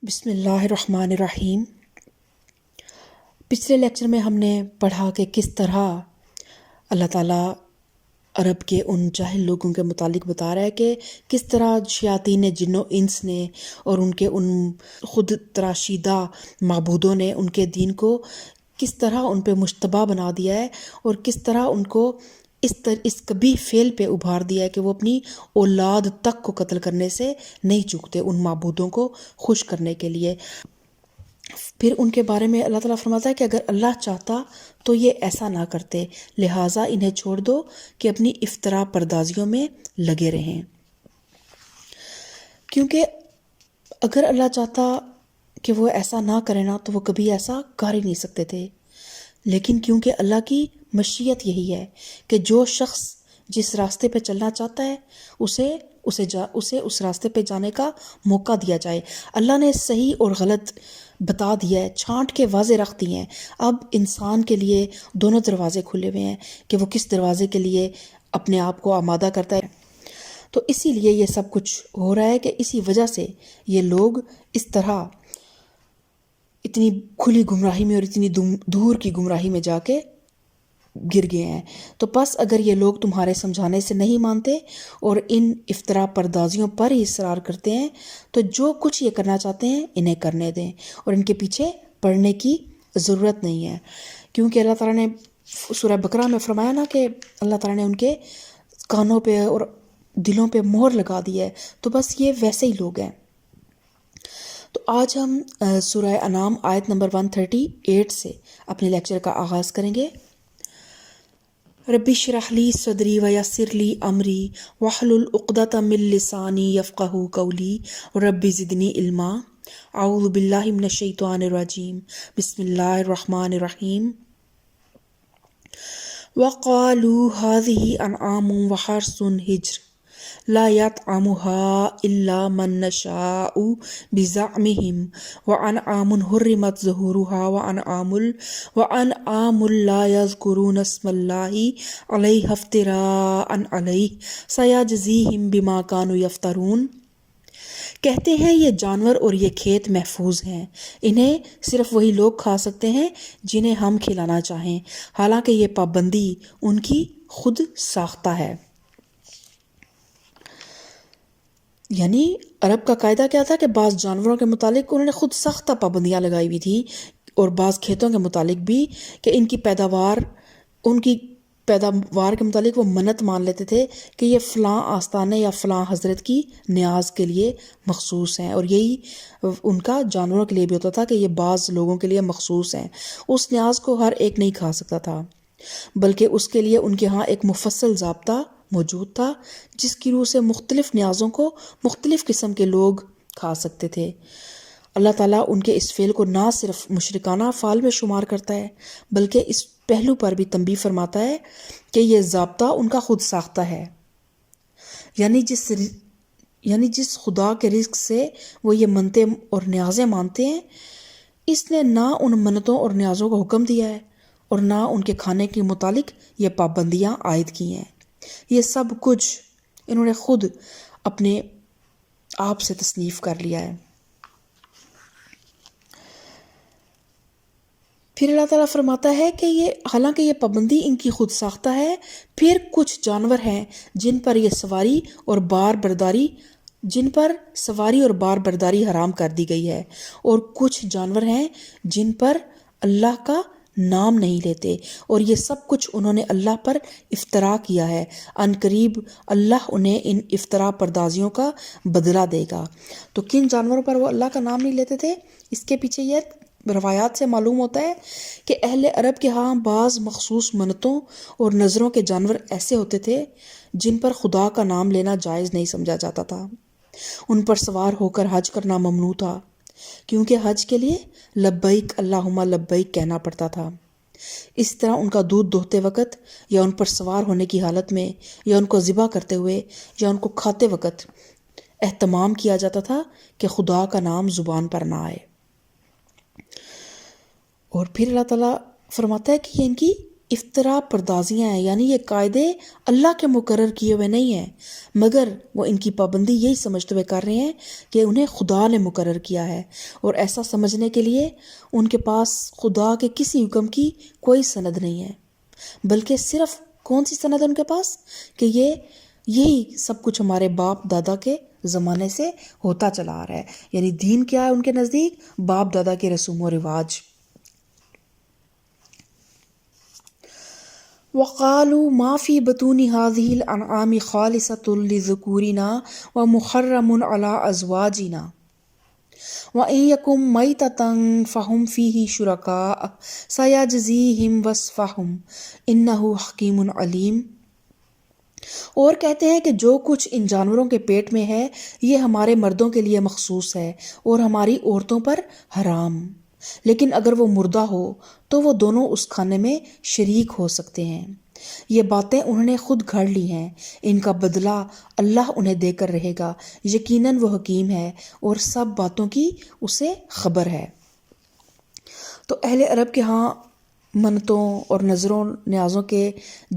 بسم اللہ الرحمن الرحیم۔ پچھلے لیکچر میں ہم نے پڑھا کہ کس طرح اللہ تعالیٰ عرب کے ان جاہل لوگوں کے متعلق بتا رہا ہے کہ کس طرح شیاطین جن و انس نے اور ان کے ان خود تراشیدہ معبودوں نے ان کے دین کو کس طرح ان پہ مشتبہ بنا دیا ہے اور کس طرح ان کو اس کبھی فعل پہ ابھار دیا ہے کہ وہ اپنی اولاد تک کو قتل کرنے سے نہیں چوکتے ان معبودوں کو خوش کرنے کے لیے۔ پھر ان کے بارے میں اللہ تعالیٰ فرماتا ہے کہ اگر اللہ چاہتا تو یہ ایسا نہ کرتے، لہٰذا انہیں چھوڑ دو کہ اپنی افترا پردازیوں میں لگے رہیں، کیونکہ اگر اللہ چاہتا کہ وہ ایسا نہ کرے نا تو وہ کبھی ایسا کر ہی نہیں سکتے تھے، لیکن کیونکہ اللہ کی مشیت یہی ہے کہ جو شخص جس راستے پہ چلنا چاہتا ہے اسے اس راستے پہ جانے کا موقع دیا جائے۔ اللہ نے صحیح اور غلط بتا دیا ہے، چھانٹ کے واضح رکھ دیے ہیں۔ اب انسان کے لیے دونوں دروازے کھلے ہوئے ہیں کہ وہ کس دروازے کے لیے اپنے آپ کو آمادہ کرتا ہے۔ تو اسی لیے یہ سب کچھ ہو رہا ہے کہ اسی وجہ سے یہ لوگ اس طرح اتنی کھلی گمراہی میں اور اتنی دور کی گمراہی میں جا کے گر گئے ہیں۔ تو بس اگر یہ لوگ تمہارے سمجھانے سے نہیں مانتے اور ان افطرا پردازیوں پر ہی اصرار کرتے ہیں تو جو کچھ یہ کرنا چاہتے ہیں انہیں کرنے دیں اور ان کے پیچھے پڑنے کی ضرورت نہیں ہے، کیونکہ اللہ تعالیٰ نے سورہ بقرہ میں فرمایا نا کہ اللہ تعالیٰ نے ان کے کانوں پہ اور دلوں پہ مہر لگا دی ہے، تو بس یہ ویسے ہی لوگ ہیں۔ تو آج ہم سورہ انعام آیت نمبر 138 سے اپنے لیکچر کا آغاز کریں گے۔ ربی اشرح لی صدری ویسر لی امری واحلل عقدۃ من لسانی یفقہوا قولی ربی زدنی علما۔ اعوذ باللہ من الشیطان الرجیم، بسم اللہ الرحمن الرحیم۔ وقالوا هذه انعام وحرث حجر لا يطعمها الا من نشاء بزعمهم وانعام حرمت ظهورها وانعام لا يذكرون اسم الله عليها افتراء عليه سيجزيهم بما كانوا يفترون۔ کہتے ہیں یہ جانور اور یہ کھیت محفوظ ہیں، انہیں صرف وہی لوگ کھا سکتے ہیں جنہیں ہم کھلانا چاہیں، حالانکہ یہ پابندی ان کی خود ساختہ ہے۔ یعنی عرب کا قاعدہ کیا تھا کہ بعض جانوروں کے متعلق انہوں نے خود سختہ پابندیاں لگائی ہوئی تھی، اور بعض کھیتوں کے متعلق بھی کہ ان کی پیداوار کے متعلق وہ منت مان لیتے تھے کہ یہ فلاں آستانے یا فلاں حضرت کی نیاز کے لیے مخصوص ہیں، اور یہی ان کا جانوروں کے لیے بھی ہوتا تھا کہ یہ بعض لوگوں کے لیے مخصوص ہیں۔ اس نیاز کو ہر ایک نہیں کھا سکتا تھا، بلکہ اس کے لیے ان کے ہاں ایک مفصل ضابطہ موجود تھا جس کی روح سے مختلف نیازوں کو مختلف قسم کے لوگ کھا سکتے تھے۔ اللہ تعالیٰ ان کے اس فعل کو نہ صرف مشرکانہ فعل میں شمار کرتا ہے بلکہ اس پہلو پر بھی تنبیہ فرماتا ہے کہ یہ ضابطہ ان کا خود ساختہ ہے، یعنی جس خدا کے رزق سے وہ یہ منتیں اور نیازیں مانتے ہیں، اس نے نہ ان منتوں اور نیازوں کو حکم دیا ہے اور نہ ان کے کھانے کے متعلق یہ پابندیاں عائد کی ہیں۔ یہ سب کچھ انہوں نے خود اپنے آپ سے تصنیف کر لیا ہے۔ پھر اللہ تعالیٰ فرماتا ہے کہ حالانکہ یہ پابندی ان کی خود ساختہ ہے، پھر کچھ جانور ہیں جن پر سواری اور بار برداری حرام کر دی گئی ہے، اور کچھ جانور ہیں جن پر اللہ کا نام نہیں لیتے، اور یہ سب کچھ انہوں نے اللہ پر افترا کیا ہے۔ ان قریب اللہ انہیں ان افترا پردازیوں کا بدلہ دے گا۔ تو کن جانوروں پر وہ اللہ کا نام نہیں لیتے تھے؟ اس کے پیچھے یہ روایات سے معلوم ہوتا ہے کہ اہل عرب کے ہاں بعض مخصوص منتوں اور نظروں کے جانور ایسے ہوتے تھے جن پر خدا کا نام لینا جائز نہیں سمجھا جاتا تھا۔ ان پر سوار ہو کر حج کرنا ممنوع تھا، کیونکہ حج کے لیے لبیک اللہم لبیک کہنا پڑتا تھا۔ اس طرح ان کا دودھ دوہتے وقت یا ان پر سوار ہونے کی حالت میں یا ان کو ذبح کرتے ہوئے یا ان کو کھاتے وقت اہتمام کیا جاتا تھا کہ خدا کا نام زبان پر نہ آئے۔ اور پھر اللہ تعالیٰ فرماتا ہے کہ یہ ان کی افطرا پردازیاں ہیں، یعنی یہ قاعدے اللہ کے مقرر کیے ہوئے نہیں ہیں، مگر وہ ان کی پابندی یہی سمجھتے ہوئے کر رہے ہیں کہ انہیں خدا نے مقرر کیا ہے، اور ایسا سمجھنے کے لیے ان کے پاس خدا کے کسی حکم کی کوئی سند نہیں ہے، بلکہ صرف کون سی سند ہے ان کے پاس کہ یہی سب کچھ ہمارے باپ دادا کے زمانے سے ہوتا چلا آ رہا ہے، یعنی دین کیا ہے ان کے نزدیک؟ باپ دادا کے رسوم و رواج۔ وَقَالُوا مَا فِي بُطُونِ هَٰذِهِ الْأَنْعَامِ خَالِصَةٌ لِّذُكُورِنَا وَمُحَرَّمٌ عَلَىٰ أَزْوَاجِنَا وَإِن يَكُن مَيْتَةً فَهُمْ فِيهِ شُرَكَاءُ سَيَجْزِيهِمْ وَصْفَهُمْ إِنَّهُ حَكِيمٌ عَلِيمٌ۔ اور کہتے ہیں کہ جو کچھ ان جانوروں کے پیٹ میں ہے یہ ہمارے مردوں کے لیے مخصوص ہے اور ہماری عورتوں پر حرام، لیکن اگر وہ مردہ ہو تو وہ دونوں اس کھانے میں شریک ہو سکتے ہیں۔ یہ باتیں انہوں نے خود گھڑ لی ہیں، ان کا بدلہ اللہ انہیں دے کر رہے گا، یقیناً وہ حکیم ہے اور سب باتوں کی اسے خبر ہے۔ تو اہل عرب کے ہاں منتوں اور نظروں نیازوں کے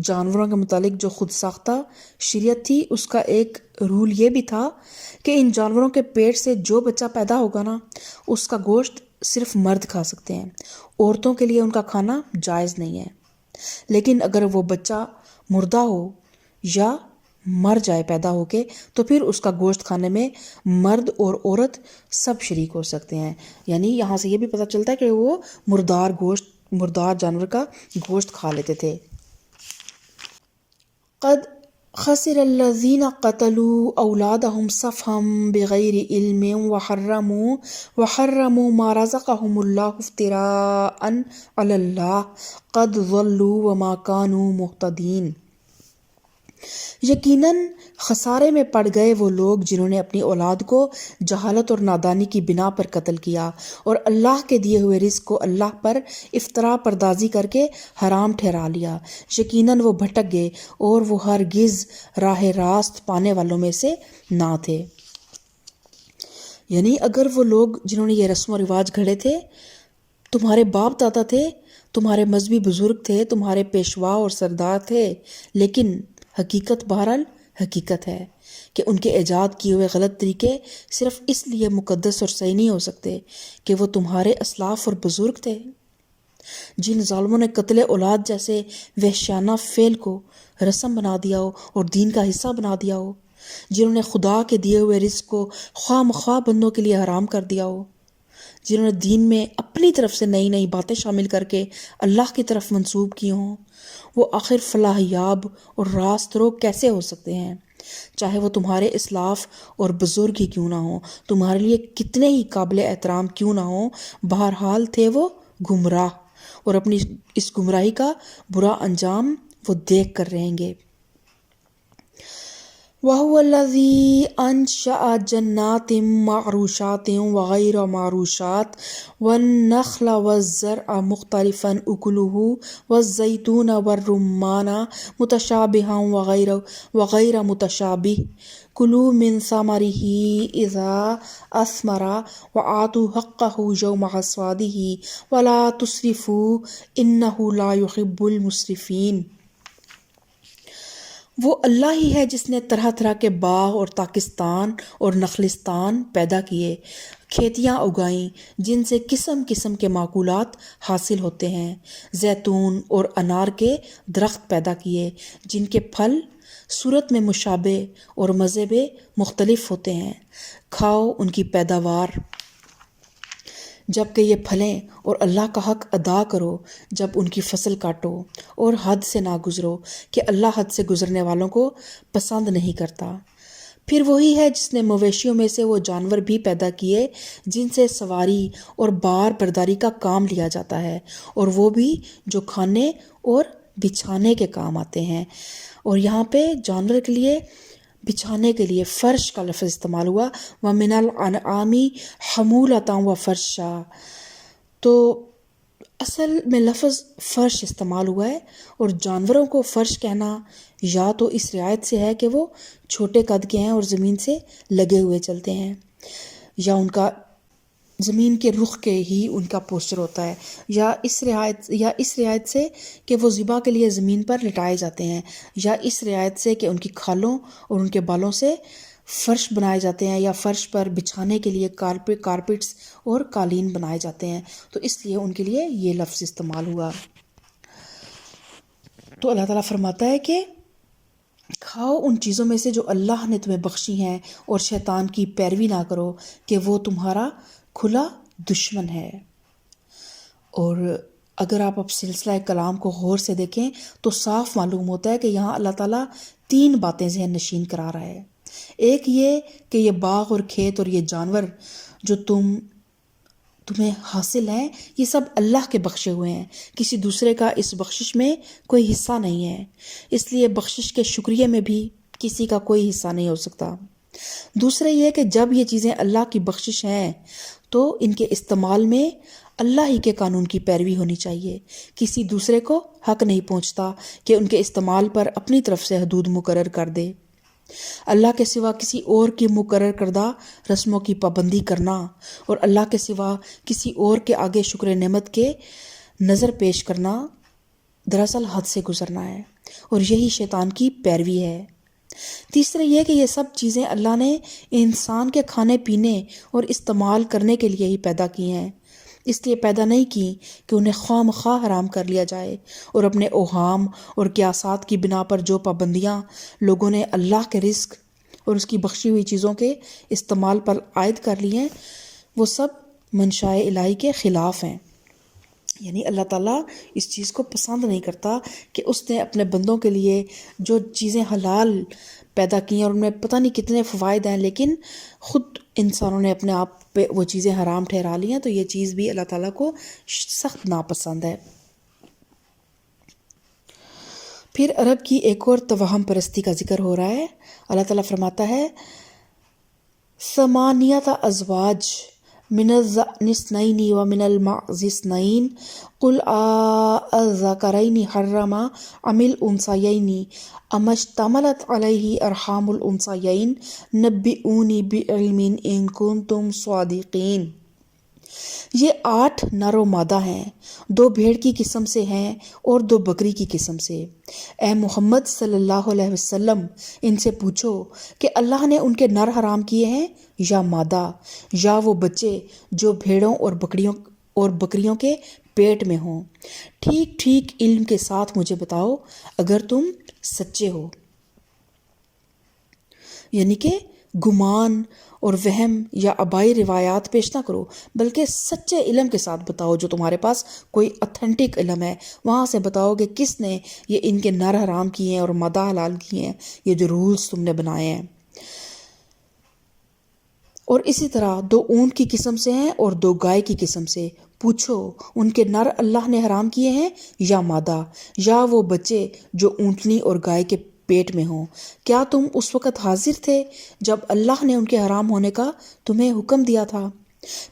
جانوروں کے متعلق جو خود ساختہ شریعت تھی، اس کا ایک رول یہ بھی تھا کہ ان جانوروں کے پیٹ سے جو بچہ پیدا ہوگا نا، اس کا گوشت صرف مرد کھا سکتے ہیں، عورتوں کے لیے ان کا کھانا جائز نہیں ہے۔ لیکن اگر وہ بچہ مردہ ہو یا مر جائے پیدا ہو کے، تو پھر اس کا گوشت کھانے میں مرد اور عورت سب شریک ہو سکتے ہیں۔ یعنی یہاں سے یہ بھی پتہ چلتا ہے کہ وہ مردار جانور کا گوشت کھا لیتے تھے۔ قد خسر الذین قتلوا اولادهم صفحا بغیر علم وحرموا ما رزقهم اللہ افتراء علی اللہ قد ضلوا وما كانوا مہتدین۔ یقیناً خسارے میں پڑ گئے وہ لوگ جنہوں نے اپنی اولاد کو جہالت اور نادانی کی بنا پر قتل کیا اور اللہ کے دیے ہوئے رزق کو اللہ پر افطرا پردازی کر کے حرام ٹھہرا لیا۔ یقیناً وہ بھٹک گئے اور وہ ہرگز راہ راست پانے والوں میں سے نہ تھے۔ یعنی اگر وہ لوگ جنہوں نے یہ رسم و رواج گھڑے تھے تمہارے باپ دادا تھے، تمہارے مذہبی بزرگ تھے، تمہارے پیشوا اور سردار تھے، لیکن حقیقت بہرحال حقیقت ہے کہ ان کے ایجاد کیے ہوئے غلط طریقے صرف اس لیے مقدس اور صحیح نہیں ہو سکتے کہ وہ تمہارے اسلاف اور بزرگ تھے۔ جن ظالموں نے قتل اولاد جیسے وحشیانہ فعل کو رسم بنا دیا ہو اور دین کا حصہ بنا دیا ہو، جنہوں نے خدا کے دیے ہوئے رزق کو خواہ مخواہ بندوں کے لیے حرام کر دیا ہو، جنہوں نے دین میں اپنی طرف سے نئی نئی باتیں شامل کر کے اللہ کی طرف منسوب کی ہوں، وہ آخر فلاح یاب اور راست رو کیسے ہو سکتے ہیں؟ چاہے وہ تمہارے اسلاف اور بزرگ ہی کیوں نہ ہوں، تمہارے لیے کتنے ہی قابل احترام کیوں نہ ہوں، بہرحال تھے وہ گمراہ، اور اپنی اس گمراہی کا برا انجام وہ دیکھ کر رہیں گے۔ وَهُوَ الَّذِي أَنشَأَ جَنَّاتٍ مَّعْرُوشَاتٍ وَغَيْرَ مَعْرُوشَاتٍ وَالنَّخْلَ وَالزَّرْعَ مُخْتَلِفًا أُكُلُهُ وَالزَّيْتُونَ وَالرُّمَّانَ مُتَشَابِهًا وَغَيْرَ مُتَشَابِهٍ كُلُوا مِن ثَمَرِهِ إِذَا أَثْمَرَ وَآتُوا حَقَّهُ يَوْمَ حَصَادِهِ وَلَا تُسْرِفُوا إِنَّهُ لَا يُحِبُّ الْمُسْرِفِينَ۔ وہ اللہ ہی ہے جس نے طرح طرح کے باغ اور تاکستان اور نخلستان پیدا کیے، کھیتیاں اگائیں جن سے قسم قسم کے معقولات حاصل ہوتے ہیں، زیتون اور انار کے درخت پیدا کیے جن کے پھل صورت میں مشابہ اور مزے میں مختلف ہوتے ہیں، کھاؤ ان کی پیداوار جب کہ یہ پھلیں، اور اللہ کا حق ادا کرو جب ان کی فصل کاٹو، اور حد سے نہ گزرو کہ اللہ حد سے گزرنے والوں کو پسند نہیں کرتا۔ پھر وہی ہے جس نے مویشیوں میں سے وہ جانور بھی پیدا کیے جن سے سواری اور بار برداری کا کام لیا جاتا ہے، اور وہ بھی جو کھانے اور بچھانے کے کام آتے ہیں۔ اور یہاں پہ جانور کے لیے بچھانے کے لیے فرش کا لفظ استعمال ہوا، وَمِنَ الْأَنْعَامِ حَمُولَةً وَفَرْشًا، تو اصل میں لفظ فرش استعمال ہوا ہے، اور جانوروں کو فرش کہنا یا تو اس رعایت سے ہے کہ وہ چھوٹے قد کے ہیں اور زمین سے لگے ہوئے چلتے ہیں، یا ان کا زمین کے رخ کے ہی ان کا پوسچر ہوتا ہے، یا اس رعایت سے کہ وہ ذبح کے لیے زمین پر لٹائے جاتے ہیں، یا اس رعایت سے کہ ان کی کھالوں اور ان کے بالوں سے فرش بنائے جاتے ہیں، یا فرش پر بچھانے کے لیے کارپٹس اور قالین بنائے جاتے ہیں، تو اس لیے ان کے لیے یہ لفظ استعمال ہوا۔ تو اللہ تعالیٰ فرماتا ہے کہ کھاؤ ان چیزوں میں سے جو اللہ نے تمہیں بخشی ہیں، اور شیطان کی پیروی نہ کرو کہ وہ تمہارا کھلا دشمن ہے۔ اور اگر آپ اب سلسلہ کلام کو غور سے دیکھیں تو صاف معلوم ہوتا ہے کہ یہاں اللہ تعالیٰ 3 باتیں ذہن نشین کرا رہا ہے۔ ایک یہ کہ یہ باغ اور کھیت اور یہ جانور جو تمہیں حاصل ہیں، یہ سب اللہ کے بخشے ہوئے ہیں، کسی دوسرے کا اس بخشش میں کوئی حصہ نہیں ہے، اس لیے بخشش کے شکریہ میں بھی کسی کا کوئی حصہ نہیں ہو سکتا۔ دوسرا یہ کہ جب یہ چیزیں اللہ کی بخشش ہیں تو ان کے استعمال میں اللہ ہی کے قانون کی پیروی ہونی چاہیے، کسی دوسرے کو حق نہیں پہنچتا کہ ان کے استعمال پر اپنی طرف سے حدود مقرر کر دے۔ اللہ کے سوا کسی اور کی مقرر کردہ رسموں کی پابندی کرنا اور اللہ کے سوا کسی اور کے آگے شکر نعمت کے نظر پیش کرنا دراصل حد سے گزرنا ہے، اور یہی شیطان کی پیروی ہے۔ تیسرا یہ کہ یہ سب چیزیں اللہ نے انسان کے کھانے پینے اور استعمال کرنے کے لیے ہی پیدا کی ہیں، اس لیے پیدا نہیں کی کہ انہیں خواہ مخواہ حرام کر لیا جائے، اور اپنے اوہام اور قیاسات کی بنا پر جو پابندیاں لوگوں نے اللہ کے رزق اور اس کی بخشی ہوئی چیزوں کے استعمال پر عائد کر لی ہیں، وہ سب منشاء الہی کے خلاف ہیں۔ یعنی اللہ تعالیٰ اس چیز کو پسند نہیں کرتا کہ اس نے اپنے بندوں کے لیے جو چیزیں حلال پیدا کی ہیں اور ان میں پتہ نہیں کتنے فوائد ہیں، لیکن خود انسانوں نے اپنے آپ پہ وہ چیزیں حرام ٹھہرا لی ہیں، تو یہ چیز بھی اللہ تعالیٰ کو سخت ناپسند ہے۔ پھر عرب کی ایک اور توہم پرستی کا ذکر ہو رہا ہے۔ اللہ تعالیٰ فرماتا ہے ثمانیۃ ازواج من الضأن اثنین ومن المعز اثنین قل الذکرین حرم ام الانثیین اما اشتملت علیہ ارحام الانثیین نبئونی بعلم ان کنتم صادقین۔ یہ 8 نر و مادہ ہیں، 2 بھیڑ کی قسم سے ہیں اور 2 بکری کی قسم سے۔ اے محمد صلی اللہ علیہ وسلم، ان سے پوچھو کہ اللہ نے ان کے نر حرام کیے ہیں یا مادہ، یا وہ بچے جو بھیڑوں اور بکریوں کے پیٹ میں ہوں۔ ٹھیک ٹھیک علم کے ساتھ مجھے بتاؤ اگر تم سچے ہو۔ یعنی کہ گمان اور وہم یا آبائی روایات پیش نہ کرو، بلکہ سچے علم کے ساتھ بتاؤ، جو تمہارے پاس کوئی اتھینٹک علم ہے وہاں سے بتاؤ کہ کس نے یہ ان کے نر حرام کیے ہیں اور مادہ حلال کیے ہیں، یہ جو رولز تم نے بنائے ہیں۔ اور اسی طرح 2 اونٹ کی قسم سے ہیں اور 2 گائے کی قسم سے، پوچھو ان کے نر اللہ نے حرام کیے ہیں یا مادہ، یا وہ بچے جو اونٹنی اور گائے کے پیٹ میں ہوں۔ کیا تم اس وقت حاضر تھے جب اللہ نے ان کے حرام ہونے کا تمہیں حکم دیا تھا؟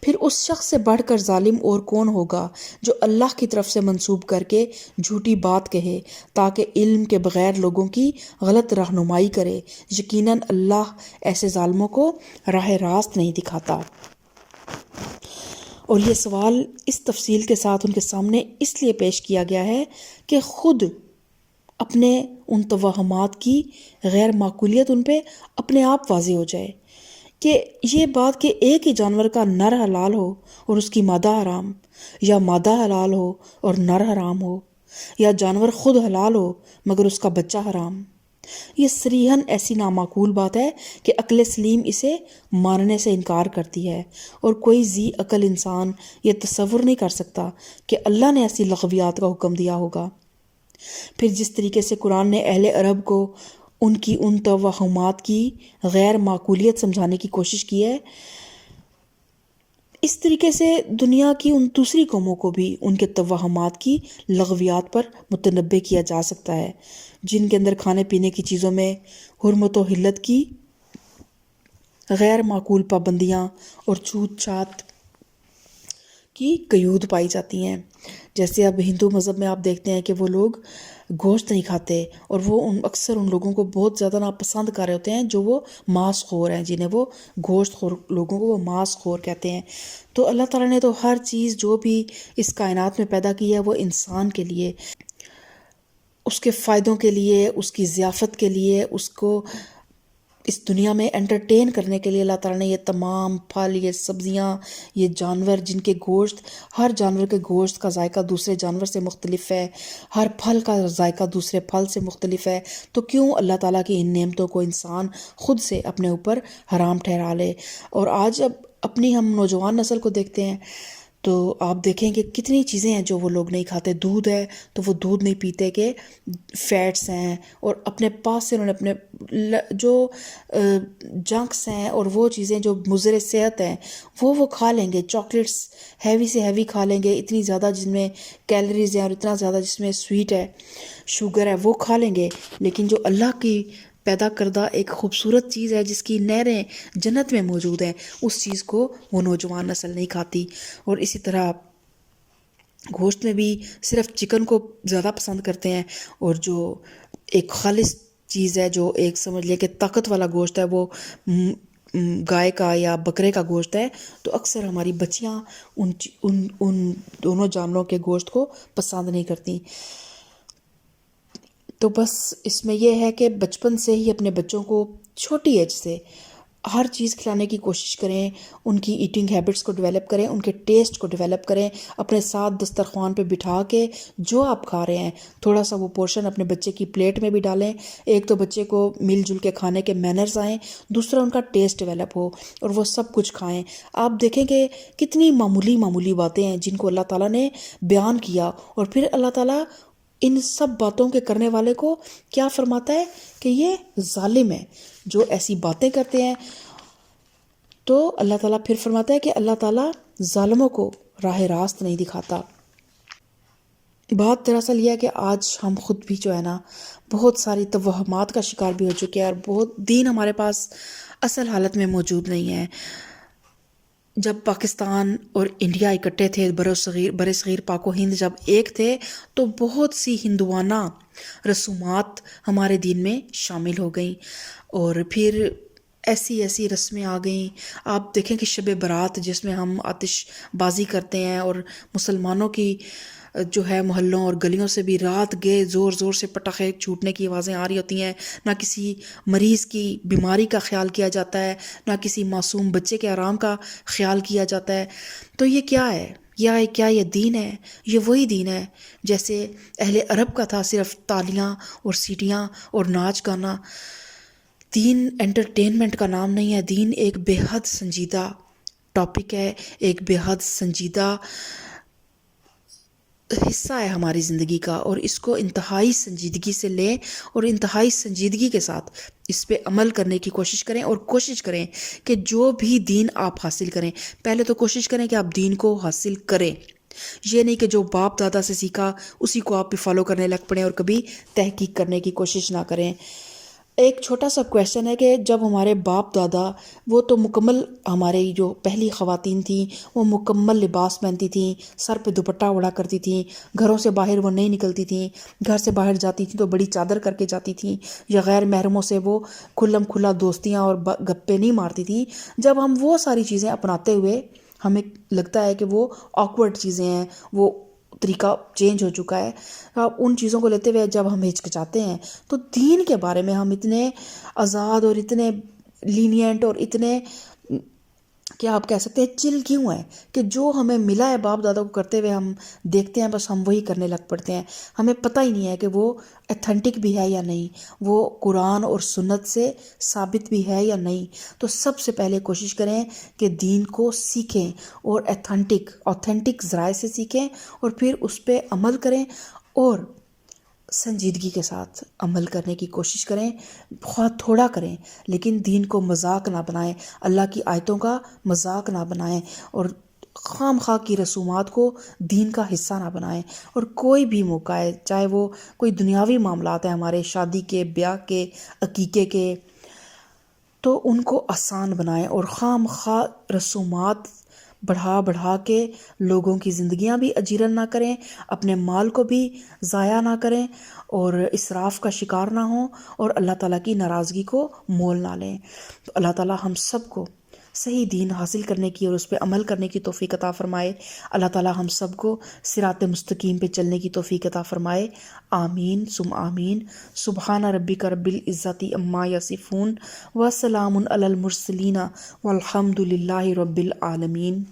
پھر اس شخص سے بڑھ کر ظالم اور کون ہوگا جو اللہ کی طرف سے منسوب کر کے جھوٹی بات کہے تاکہ علم کے بغیر لوگوں کی غلط رہنمائی کرے۔ یقیناً اللہ ایسے ظالموں کو راہ راست نہیں دکھاتا۔ اور یہ سوال اس تفصیل کے ساتھ ان کے سامنے اس لیے پیش کیا گیا ہے کہ خود اپنے ان توہمات کی غیر معقولیت ان پہ اپنے آپ واضح ہو جائے، کہ یہ بات کہ ایک ہی جانور کا نر حلال ہو اور اس کی مادہ حرام، یا مادہ حلال ہو اور نر حرام ہو، یا جانور خود حلال ہو مگر اس کا بچہ حرام، یہ صریحاً ایسی نامعقول بات ہے کہ عقل سلیم اسے ماننے سے انکار کرتی ہے، اور کوئی ذی عقل انسان یہ تصور نہیں کر سکتا کہ اللہ نے ایسی لغویات کا حکم دیا ہوگا۔ پھر جس طریقے سے قرآن نے اہل عرب کو ان کی ان توہمات کی غیر معقولیت سمجھانے کی کوشش کی ہے، اس طریقے سے دنیا کی ان دوسری قوموں کو بھی ان کے توہمات کی لغویات پر متنبہ کیا جا سکتا ہے، جن کے اندر کھانے پینے کی چیزوں میں حرمت و حلت کی غیر معقول پابندیاں اور چھوت چھات کی قیود پائی جاتی ہیں۔ جیسے اب ہندو مذہب میں آپ دیکھتے ہیں کہ وہ لوگ گوشت نہیں کھاتے، اور وہ اکثر ان لوگوں کو بہت زیادہ ناپسند کر رہے ہوتے ہیں جو وہ ماس خور ہیں، جنہیں وہ گوشت خور لوگوں کو وہ ماس خور کہتے ہیں۔ تو اللہ تعالیٰ نے تو ہر چیز جو بھی اس کائنات میں پیدا کی ہے وہ انسان کے لیے، اس کے فائدوں کے لیے، اس کی ضیافت کے لیے، اس کو اس دنیا میں انٹرٹین کرنے کے لیے اللہ تعالیٰ نے یہ تمام پھل، یہ سبزیاں، یہ جانور جن کے گوشت، ہر جانور کے گوشت کا ذائقہ دوسرے جانور سے مختلف ہے، ہر پھل کا ذائقہ دوسرے پھل سے مختلف ہے، تو کیوں اللہ تعالیٰ کی ان نعمتوں کو انسان خود سے اپنے اوپر حرام ٹھہرا لے؟ اور آج اب اپنی ہم نوجوان نسل کو دیکھتے ہیں تو آپ دیکھیں کہ کتنی چیزیں ہیں جو وہ لوگ نہیں کھاتے۔ دودھ ہے تو وہ دودھ نہیں پیتے کہ فیٹس ہیں، اور اپنے پاس سے انہوں نے اپنے جو جنکس ہیں اور وہ چیزیں جو مضر صحت ہیں وہ کھا لیں گے۔ چاکلیٹس ہیوی سے ہیوی کھا لیں گے، اتنی زیادہ جس میں کیلریز ہیں اور اتنا زیادہ جس میں سویٹ ہے، شوگر ہے، وہ کھا لیں گے۔ لیکن جو اللہ کی پیدا کردہ ایک خوبصورت چیز ہے جس کی نہریں جنت میں موجود ہیں، اس چیز کو وہ نوجوان نسل نہیں کھاتی۔ اور اسی طرح گوشت میں بھی صرف چکن کو زیادہ پسند کرتے ہیں، اور جو ایک خالص چیز ہے، جو ایک سمجھ لے کہ طاقت والا گوشت ہے، وہ گائے کا یا بکرے کا گوشت ہے، تو اکثر ہماری بچیاں ان دونوں جانوروں کے گوشت کو پسند نہیں کرتی۔ تو بس اس میں یہ ہے کہ بچپن سے ہی اپنے بچوں کو چھوٹی ایج سے ہر چیز کھلانے کی کوشش کریں، ان کی ایٹنگ ہیبٹس کو ڈیولپ کریں، ان کے ٹیسٹ کو ڈیولپ کریں، اپنے ساتھ دسترخوان پہ بٹھا کے جو آپ کھا رہے ہیں تھوڑا سا وہ پورشن اپنے بچے کی پلیٹ میں بھی ڈالیں۔ ایک تو بچے کو مل جل کے کھانے کے مینرز آئیں، دوسرا ان کا ٹیسٹ ڈیولپ ہو اور وہ سب کچھ کھائیں۔ آپ دیکھیں کہ کتنی معمولی باتیں ہیں جن کو اللہ تعالیٰ نے بیان کیا، اور پھر اللہ تعالیٰ ان سب باتوں کے کرنے والے کو کیا فرماتا ہے کہ یہ ظالم ہے جو ایسی باتیں کرتے ہیں۔ تو اللہ تعالیٰ پھر فرماتا ہے کہ اللہ تعالیٰ ظالموں کو راہ راست نہیں دکھاتا۔ بات دراصل یہ ہے کہ آج ہم خود بھی جو ہے نا بہت ساری توہمات کا شکار بھی ہو چکے ہیں، اور بہت دین ہمارے پاس اصل حالت میں موجود نہیں ہے۔ جب پاکستان اور انڈیا اکٹھے تھے، بر صغیر پاک و ہند جب ایک تھے، تو بہت سی ہندوانہ رسومات ہمارے دین میں شامل ہو گئیں، اور پھر ایسی رسمیں آ گئیں۔ آپ دیکھیں کہ شب برات جس میں ہم آتش بازی کرتے ہیں، اور مسلمانوں کی جو ہے محلوں اور گلیوں سے بھی رات گئے زور سے پٹاخے چھوٹنے کی آوازیں آ رہی ہوتی ہیں، نہ کسی مریض کی بیماری کا خیال کیا جاتا ہے، نہ کسی معصوم بچے کے آرام کا خیال کیا جاتا ہے۔ تو یہ کیا ہے؟ کیا یہ دین ہے؟ یہ وہی دین ہے جیسے اہل عرب کا تھا، صرف تالیاں اور سیٹیاں اور ناچ گانا۔ دین انٹرٹینمنٹ کا نام نہیں ہے، دین ایک بے حد سنجیدہ ٹاپک ہے، ایک بے حد سنجیدہ حصہ ہے ہماری زندگی کا، اور اس کو انتہائی سنجیدگی سے لیں اور انتہائی سنجیدگی کے ساتھ اس پہ عمل کرنے کی کوشش کریں، اور کوشش کریں کہ جو بھی دین آپ حاصل کریں پہلے تو کوشش کریں کہ آپ دین کو حاصل کریں۔ یہ نہیں کہ جو باپ دادا سے سیکھا اسی کو آپ بھی فالو کرنے لگ پڑیں اور کبھی تحقیق کرنے کی کوشش نہ کریں۔ ایک چھوٹا سا کویشچن ہے کہ جب ہمارے باپ دادا وہ تو مکمل، ہمارے جو پہلی خواتین تھیں وہ مکمل لباس پہنتی تھیں، سر پہ دوپٹہ اوڑھا کرتی تھیں، گھروں سے باہر وہ نہیں نکلتی تھیں، گھر سے باہر جاتی تھیں تو بڑی چادر کر کے جاتی تھیں، یا غیر محرموں سے وہ کھلا دوستیاں اور گپے نہیں مارتی تھیں۔ جب ہم وہ ساری چیزیں اپناتے ہوئے ہمیں لگتا ہے کہ وہ آکورڈ چیزیں ہیں، وہ طریقہ چینج ہو چکا ہے، ان چیزوں کو لیتے ہوئے جب ہم ہچکچاتے ہیں تو دین کے بارے میں ہم اتنے آزاد اور اتنے لینینٹ اور اتنے کیا آپ کہہ سکتے ہیں چل کیوں ہیں کہ جو ہمیں ملا ہے باپ دادا کو کرتے ہوئے ہم دیکھتے ہیں بس ہم وہی کرنے لگ پڑتے ہیں، ہمیں پتہ ہی نہیں ہے کہ وہ ایتھنٹک بھی ہے یا نہیں، وہ قرآن اور سنت سے ثابت بھی ہے یا نہیں۔ تو سب سے پہلے کوشش کریں کہ دین کو سیکھیں اور اوتھینٹک ذرائع سے سیکھیں، اور پھر اس پہ عمل کریں اور سنجیدگی کے ساتھ عمل کرنے کی کوشش کریں، بہت تھوڑا کریں لیکن دین کو مذاق نہ بنائیں، اللہ کی آیتوں کا مذاق نہ بنائیں، اور خام خواہ کی رسومات کو دین کا حصہ نہ بنائیں۔ اور کوئی بھی موقع ہے، چاہے وہ کوئی دنیاوی معاملات ہیں ہمارے شادی کے، بیاہ کے، عقیقے کے، تو ان کو آسان بنائیں اور خام خواہ رسومات بڑھا بڑھا کے لوگوں کی زندگیاں بھی اجیرن نہ کریں، اپنے مال کو بھی ضائع نہ کریں اور اسراف کا شکار نہ ہوں اور اللہ تعالیٰ کی ناراضگی کو مول نہ لیں۔ تو اللہ تعالیٰ ہم سب کو صحیح دین حاصل کرنے کی اور اس پہ عمل کرنے کی توفیق عطا فرمائے۔ اللہ تعالیٰ ہم سب کو صراط مستقیم پہ چلنے کی توفیق عطا فرمائے۔ آمین ثم آمین۔ سبحان ربک رب العزت عما یصفون وسلام علی المرسلین والحمد للہ رب العالمین۔